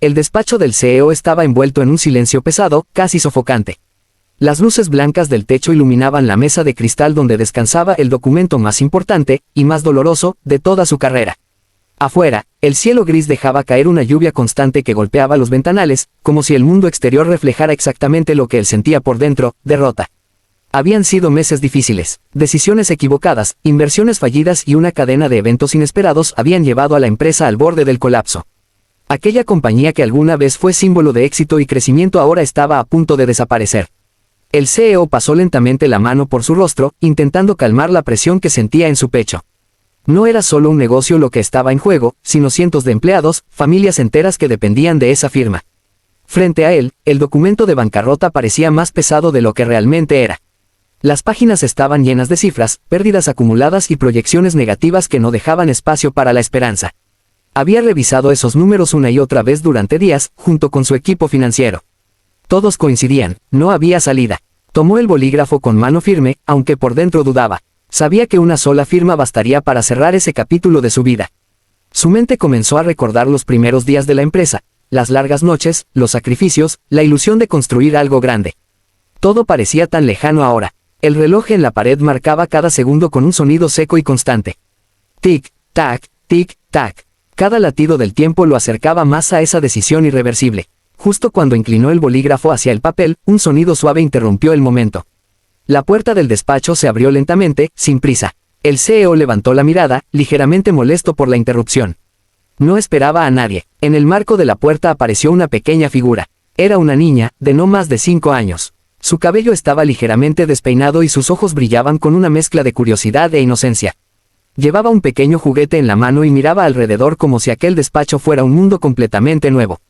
El despacho del CEO estaba envuelto en un silencio pesado, casi sofocante. Las luces blancas del techo iluminaban la mesa de cristal donde descansaba el documento más importante, y más doloroso, de toda su carrera. Afuera, el cielo gris dejaba caer una lluvia constante que golpeaba los ventanales, como si el mundo exterior reflejara exactamente lo que él sentía por dentro: derrota. Habían sido meses difíciles, decisiones equivocadas, inversiones fallidas y una cadena de eventos inesperados habían llevado a la empresa al borde del colapso. Aquella compañía que alguna vez fue símbolo de éxito y crecimiento ahora estaba a punto de desaparecer. El CEO pasó lentamente la mano por su rostro, intentando calmar la presión que sentía en su pecho. No era solo un negocio lo que estaba en juego, sino cientos de empleados, familias enteras que dependían de esa firma. Frente a él, el documento de bancarrota parecía más pesado de lo que realmente era. Las páginas estaban llenas de cifras, pérdidas acumuladas y proyecciones negativas que no dejaban espacio para la esperanza. Había revisado esos números una y otra vez durante días, junto con su equipo financiero. Todos coincidían, no había salida. Tomó el bolígrafo con mano firme, aunque por dentro dudaba. Sabía que una sola firma bastaría para cerrar ese capítulo de su vida. Su mente comenzó a recordar los primeros días de la empresa, las largas noches, los sacrificios, la ilusión de construir algo grande. Todo parecía tan lejano ahora. El reloj en la pared marcaba cada segundo con un sonido seco y constante. Tic, tac, tic, tac. Cada latido del tiempo lo acercaba más a esa decisión irreversible. Justo cuando inclinó el bolígrafo hacia el papel, un sonido suave interrumpió el momento. La puerta del despacho se abrió lentamente, sin prisa. El CEO levantó la mirada, ligeramente molesto por la interrupción. No esperaba a nadie. En el marco de la puerta apareció una pequeña figura. Era una niña, de no más de 5 años. Su cabello estaba ligeramente despeinado y sus ojos brillaban con una mezcla de curiosidad e inocencia. Llevaba un pequeño juguete en la mano y miraba alrededor como si aquel despacho fuera un mundo completamente nuevo.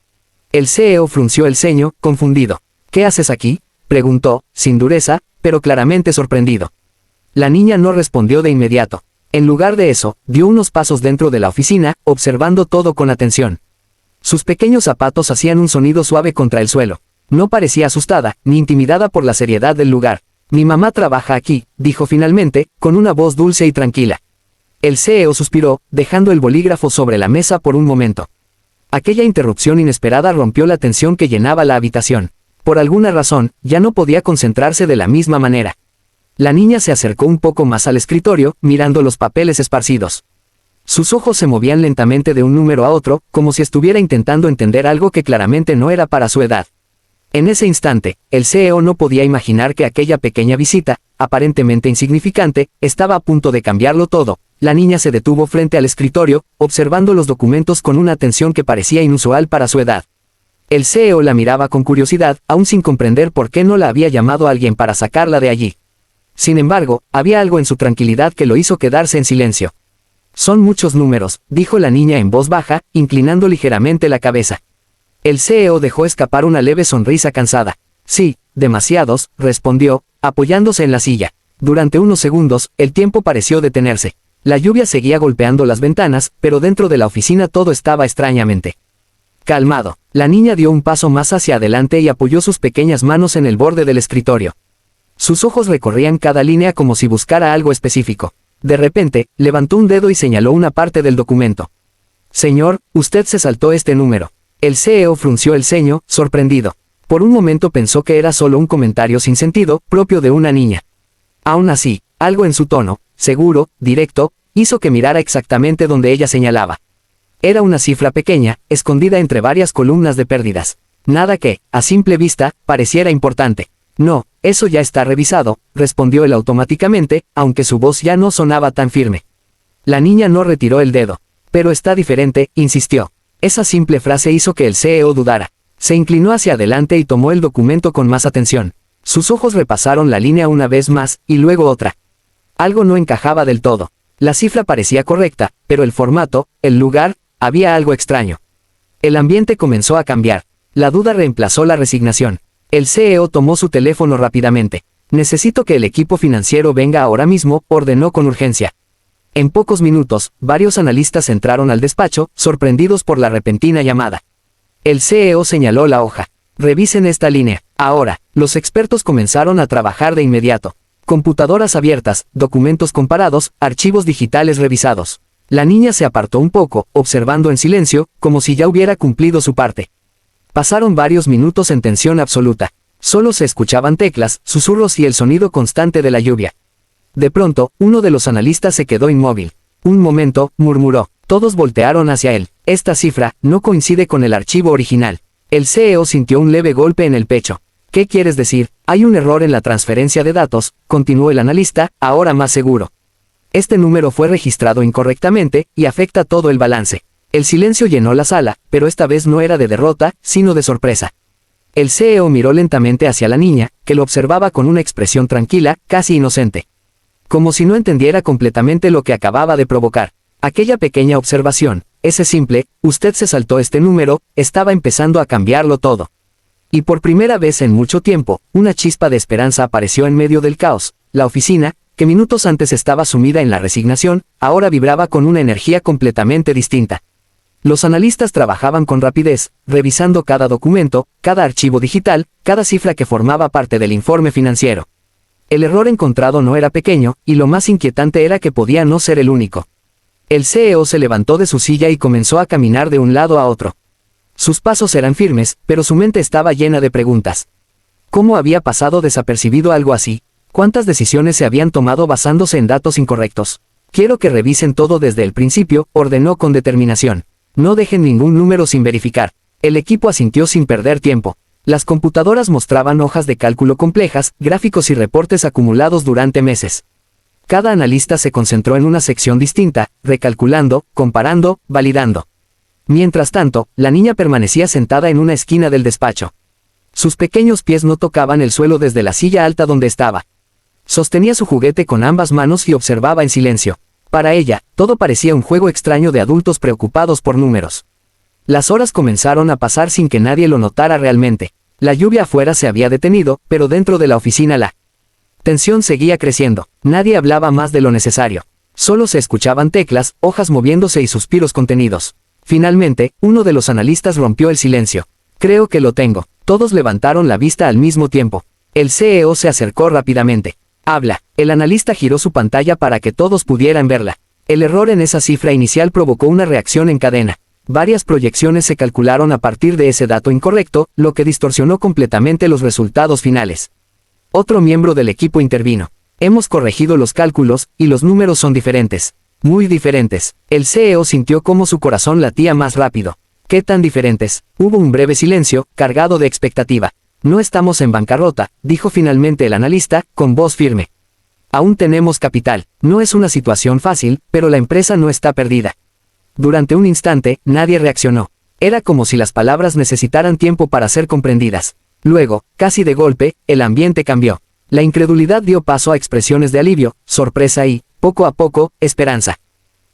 El CEO frunció el ceño, confundido. ¿Qué haces aquí?, preguntó, sin dureza, pero claramente sorprendido. La niña no respondió de inmediato. En lugar de eso, dio unos pasos dentro de la oficina, observando todo con atención. Sus pequeños zapatos hacían un sonido suave contra el suelo. No parecía asustada, ni intimidada por la seriedad del lugar. Mi mamá trabaja aquí, dijo finalmente, con una voz dulce y tranquila. El CEO suspiró, dejando el bolígrafo sobre la mesa por un momento. Aquella interrupción inesperada rompió la tensión que llenaba la habitación. Por alguna razón, ya no podía concentrarse de la misma manera. La niña se acercó un poco más al escritorio, mirando los papeles esparcidos. Sus ojos se movían lentamente de un número a otro, como si estuviera intentando entender algo que claramente no era para su edad. En ese instante, el CEO no podía imaginar que aquella pequeña visita, aparentemente insignificante, estaba a punto de cambiarlo todo. La niña se detuvo frente al escritorio, observando los documentos con una atención que parecía inusual para su edad. El CEO la miraba con curiosidad, aún sin comprender por qué no la había llamado alguien para sacarla de allí. Sin embargo, había algo en su tranquilidad que lo hizo quedarse en silencio. Son muchos números, dijo la niña en voz baja, inclinando ligeramente la cabeza. El CEO dejó escapar una leve sonrisa cansada. Sí, demasiados, respondió, apoyándose en la silla. Durante unos segundos, el tiempo pareció detenerse. La lluvia seguía golpeando las ventanas, pero dentro de la oficina todo estaba extrañamente calmado. La niña dio un paso más hacia adelante y apoyó sus pequeñas manos en el borde del escritorio. Sus ojos recorrían cada línea como si buscara algo específico. De repente, levantó un dedo y señaló una parte del documento. Señor, usted se saltó este número. El CEO frunció el ceño, sorprendido. Por un momento pensó que era solo un comentario sin sentido, propio de una niña. Aún así, algo en su tono, seguro, directo, hizo que mirara exactamente donde ella señalaba. Era una cifra pequeña, escondida entre varias columnas de pérdidas. Nada que, a simple vista, pareciera importante. No, eso ya está revisado, respondió él automáticamente, aunque su voz ya no sonaba tan firme. La niña no retiró el dedo. Pero está diferente, insistió. Esa simple frase hizo que el CEO dudara. Se inclinó hacia adelante y tomó el documento con más atención. Sus ojos repasaron la línea una vez más, y luego otra. Algo no encajaba del todo. La cifra parecía correcta, pero el formato, el lugar, había algo extraño. El ambiente comenzó a cambiar. La duda reemplazó la resignación. El CEO tomó su teléfono rápidamente. Necesito que el equipo financiero venga ahora mismo, ordenó con urgencia. En pocos minutos, varios analistas entraron al despacho, sorprendidos por la repentina llamada. El CEO señaló la hoja. Revisen esta línea. Ahora, los expertos comenzaron a trabajar de inmediato. Computadoras abiertas, documentos comparados, archivos digitales revisados. La niña se apartó un poco, observando en silencio, como si ya hubiera cumplido su parte. Pasaron varios minutos en tensión absoluta. Solo se escuchaban teclas, susurros y el sonido constante de la lluvia. De pronto, uno de los analistas se quedó inmóvil. Un momento, murmuró. Todos voltearon hacia él. Esta cifra no coincide con el archivo original. El CEO sintió un leve golpe en el pecho. ¿Qué quieres decir? Hay un error en la transferencia de datos, continuó el analista, ahora más seguro. Este número fue registrado incorrectamente, y afecta todo el balance. El silencio llenó la sala, pero esta vez no era de derrota, sino de sorpresa. El CEO miró lentamente hacia la niña, que lo observaba con una expresión tranquila, casi inocente. Como si no entendiera completamente lo que acababa de provocar. Aquella pequeña observación, ese simple, usted se saltó este número, estaba empezando a cambiarlo todo. Y por primera vez en mucho tiempo, una chispa de esperanza apareció en medio del caos. La oficina, que minutos antes estaba sumida en la resignación, ahora vibraba con una energía completamente distinta. Los analistas trabajaban con rapidez, revisando cada documento, cada archivo digital, cada cifra que formaba parte del informe financiero. El error encontrado no era pequeño, y lo más inquietante era que podía no ser el único. El CEO se levantó de su silla y comenzó a caminar de un lado a otro. Sus pasos eran firmes, pero su mente estaba llena de preguntas. ¿Cómo había pasado desapercibido algo así? ¿Cuántas decisiones se habían tomado basándose en datos incorrectos? Quiero que revisen todo desde el principio, ordenó con determinación. No dejen ningún número sin verificar. El equipo asintió sin perder tiempo. Las computadoras mostraban hojas de cálculo complejas, gráficos y reportes acumulados durante meses. Cada analista se concentró en una sección distinta, recalculando, comparando, validando. Mientras tanto, la niña permanecía sentada en una esquina del despacho. Sus pequeños pies no tocaban el suelo desde la silla alta donde estaba. Sostenía su juguete con ambas manos y observaba en silencio. Para ella, todo parecía un juego extraño de adultos preocupados por números. Las horas comenzaron a pasar sin que nadie lo notara realmente. La lluvia afuera se había detenido, pero dentro de la oficina la tensión seguía creciendo. Nadie hablaba más de lo necesario. Solo se escuchaban teclas, hojas moviéndose y suspiros contenidos. Finalmente, uno de los analistas rompió el silencio. Creo que lo tengo. Todos levantaron la vista al mismo tiempo. El CEO se acercó rápidamente. Habla. El analista giró su pantalla para que todos pudieran verla. El error en esa cifra inicial provocó una reacción en cadena. Varias proyecciones se calcularon a partir de ese dato incorrecto, lo que distorsionó completamente los resultados finales. Otro miembro del equipo intervino. Hemos corregido los cálculos, y los números son diferentes. Muy diferentes. El CEO sintió cómo su corazón latía más rápido. ¿Qué tan diferentes? Hubo un breve silencio, cargado de expectativa. No estamos en bancarrota, dijo finalmente el analista, con voz firme. Aún tenemos capital. No es una situación fácil, pero la empresa no está perdida. Durante un instante, nadie reaccionó. Era como si las palabras necesitaran tiempo para ser comprendidas. Luego, casi de golpe, el ambiente cambió. La incredulidad dio paso a expresiones de alivio, sorpresa y, poco a poco, esperanza.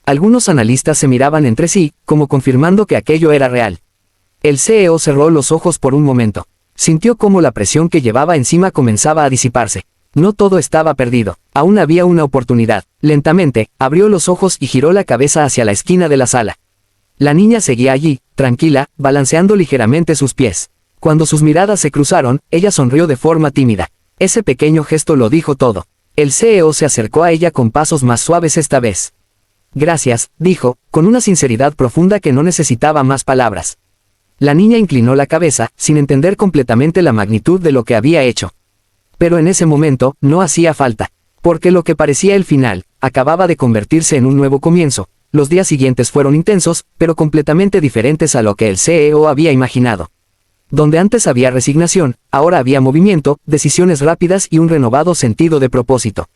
Algunos analistas se miraban entre sí, como confirmando que aquello era real. El CEO cerró los ojos por un momento. Sintió cómo la presión que llevaba encima comenzaba a disiparse. No todo estaba perdido. Aún había una oportunidad. Lentamente, abrió los ojos y giró la cabeza hacia la esquina de la sala. La niña seguía allí, tranquila, balanceando ligeramente sus pies. Cuando sus miradas se cruzaron, ella sonrió de forma tímida. Ese pequeño gesto lo dijo todo. El CEO se acercó a ella con pasos más suaves esta vez. Gracias, dijo, con una sinceridad profunda que no necesitaba más palabras. La niña inclinó la cabeza, sin entender completamente la magnitud de lo que había hecho. Pero en ese momento, no hacía falta. Porque lo que parecía el final, acababa de convertirse en un nuevo comienzo. Los días siguientes fueron intensos, pero completamente diferentes a lo que el CEO había imaginado. Donde antes había resignación, ahora había movimiento, decisiones rápidas y un renovado sentido de propósito.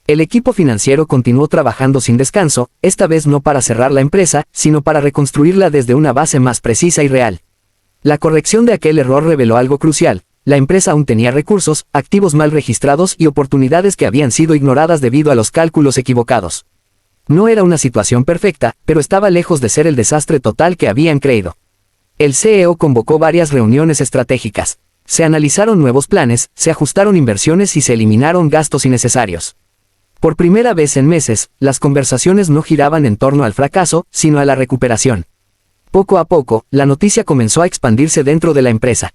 El equipo financiero continuó trabajando sin descanso, esta vez no para cerrar la empresa, sino para reconstruirla desde una base más precisa y real. La corrección de aquel error reveló algo crucial. La empresa aún tenía recursos, activos mal registrados y oportunidades que habían sido ignoradas debido a los cálculos equivocados. No era una situación perfecta, pero estaba lejos de ser el desastre total que habían creído. El CEO convocó varias reuniones estratégicas. Se analizaron nuevos planes, se ajustaron inversiones y se eliminaron gastos innecesarios. Por primera vez en meses, las conversaciones no giraban en torno al fracaso, sino a la recuperación. Poco a poco, la noticia comenzó a expandirse dentro de la empresa.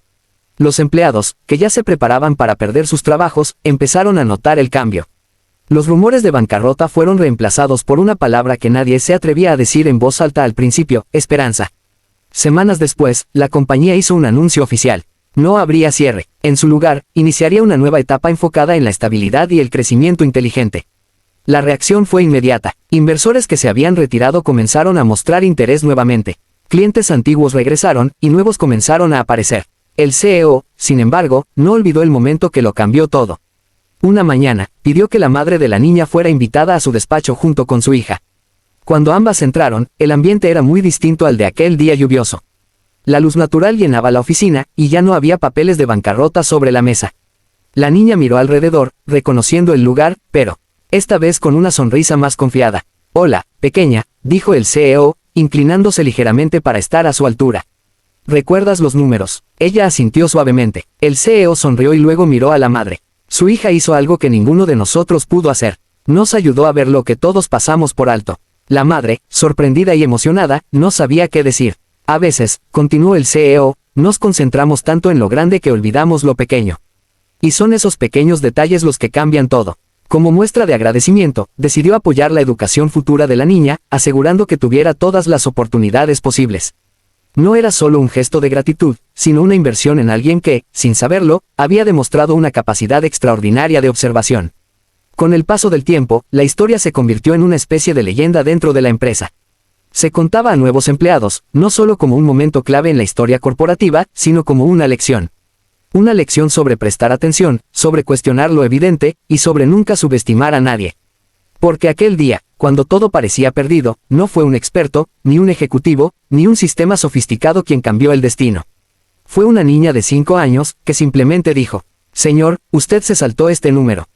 Los empleados, que ya se preparaban para perder sus trabajos, empezaron a notar el cambio. Los rumores de bancarrota fueron reemplazados por una palabra que nadie se atrevía a decir en voz alta al principio: esperanza. Semanas después, la compañía hizo un anuncio oficial. No habría cierre. En su lugar, iniciaría una nueva etapa enfocada en la estabilidad y el crecimiento inteligente. La reacción fue inmediata. Inversores que se habían retirado comenzaron a mostrar interés nuevamente. Clientes antiguos regresaron, y nuevos comenzaron a aparecer. El CEO, sin embargo, no olvidó el momento que lo cambió todo. Una mañana, pidió que la madre de la niña fuera invitada a su despacho junto con su hija. Cuando ambas entraron, el ambiente era muy distinto al de aquel día lluvioso. La luz natural llenaba la oficina, y ya no había papeles de bancarrota sobre la mesa. La niña miró alrededor, reconociendo el lugar, pero, esta vez con una sonrisa más confiada. «Hola, pequeña», dijo el CEO, inclinándose ligeramente para estar a su altura. «¿Recuerdas los números?». Ella asintió suavemente. El CEO sonrió y luego miró a la madre. Su hija hizo algo que ninguno de nosotros pudo hacer. Nos ayudó a ver lo que todos pasamos por alto. La madre, sorprendida y emocionada, no sabía qué decir. A veces, continuó el CEO, nos concentramos tanto en lo grande que olvidamos lo pequeño. Y son esos pequeños detalles los que cambian todo. Como muestra de agradecimiento, decidió apoyar la educación futura de la niña, asegurando que tuviera todas las oportunidades posibles. No era solo un gesto de gratitud, sino una inversión en alguien que, sin saberlo, había demostrado una capacidad extraordinaria de observación. Con el paso del tiempo, la historia se convirtió en una especie de leyenda dentro de la empresa. Se contaba a nuevos empleados, no solo como un momento clave en la historia corporativa, sino como una lección. Una lección sobre prestar atención, sobre cuestionar lo evidente, y sobre nunca subestimar a nadie. Porque aquel día, cuando todo parecía perdido, no fue un experto, ni un ejecutivo, ni un sistema sofisticado quien cambió el destino. Fue una niña de 5 años, que simplemente dijo: «Señor, usted se saltó este número».